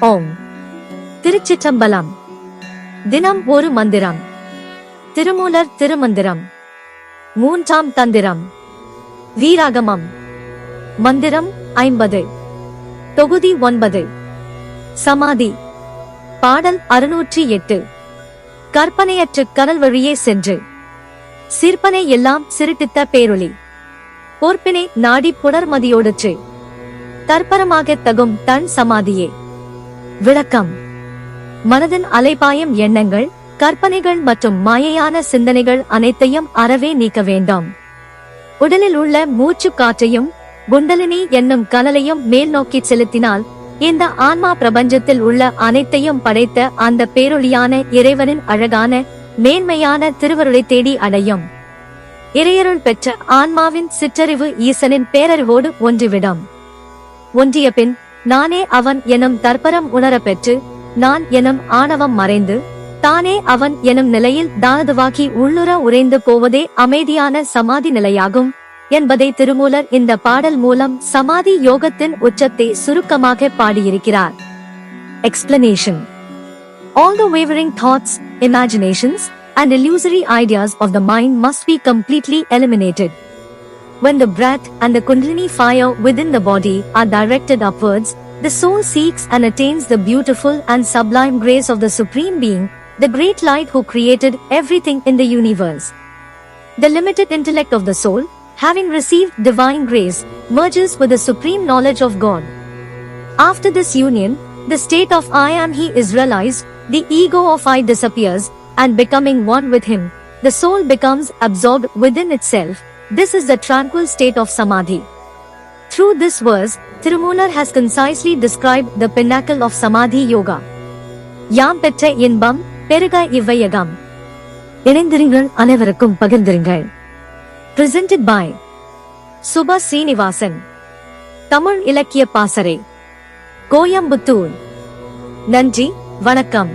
ஓம். திருச்சிற்றம்பலம். தினம் ஒரு மந்திரம். திருமூலர் திருமந்திரம். மூன்றாம் தந்திரம். வீராகமம். மந்திரம் 50. தொகுதி 9. சமாதி. பாடல் 608. கற்பனையற்று கடல் வழியே சென்று சிற்பனை எல்லாம் சிருட்டித்த பேரொளி பொற்பினை நாடி புணர்மதியோடுற்று தற்பரமாக தகும் தன் சமாதியே. விளக்கம். மனதின் அலைபாயம் எண்ணங்கள், கற்பனைகள் மற்றும் மாயையான சிந்தனைகள் அனைத்தையும் அறவே நீக்க வேண்டும். உடலில் உள்ள மூச்சு காற்றையும் குண்டலினி என்னும் கனலையும் மேல் நோக்கி செலுத்தினால் இந்த ஆன்மா பிரபஞ்சத்தில் உள்ள அனைத்தையும் படைத்த அந்த பேரொளியான இறைவனின் அழகான மேன்மையான திருவருளை தேடி அடையும். இறையருள் பெற்ற ஆன்மாவின் சிற்றறிவு ஈசனின் பேரறிவோடு ஒன்றிவிடும். ஒன்றிய பின் நானே அவன் எனும் தற்பரம் உணரப் பெற்று நான் எனும் ஆணவம் மறைந்து தானே அவன் எனும் நிலையில் தானதுவாகி உள்ளுர உறைந்து போவதே அமைதியான சமாதி நிலையாகும் என்பதை திருமூலர் இந்த பாடல் மூலம் சமாதி யோகத்தின் உச்சத்தை சுருக்கமாக பாடியிருக்கிறார். Explanation. All the wavering thoughts, imaginations, and illusory ideas of the mind must be completely eliminated. When the breath and the Kundalini fire within the body are directed upwards, the soul seeks and attains the beautiful and sublime grace of the Supreme Being, the great light who created everything in the universe. The limited intellect of the soul, having received divine grace, merges with the supreme knowledge of God. After this union, the state of I am He is realized, the ego of I disappears, and becoming one with Him, the soul becomes absorbed within itself. This is the tranquil state of Samadhi. Through this verse, Tirumular has concisely described the pinnacle of Samadhi Yoga. யாம் பெற்ற இன்பம் பெருக இவ்வையகம். இணைந்திருங்கள், அனைவருக்கும் பகிர்ந்திருங்கள். Presented by Subha Srinivasan. Tamil இலக்கிய பாசறை, கோயம்புத்தூர். நன்றி, வணக்கம்.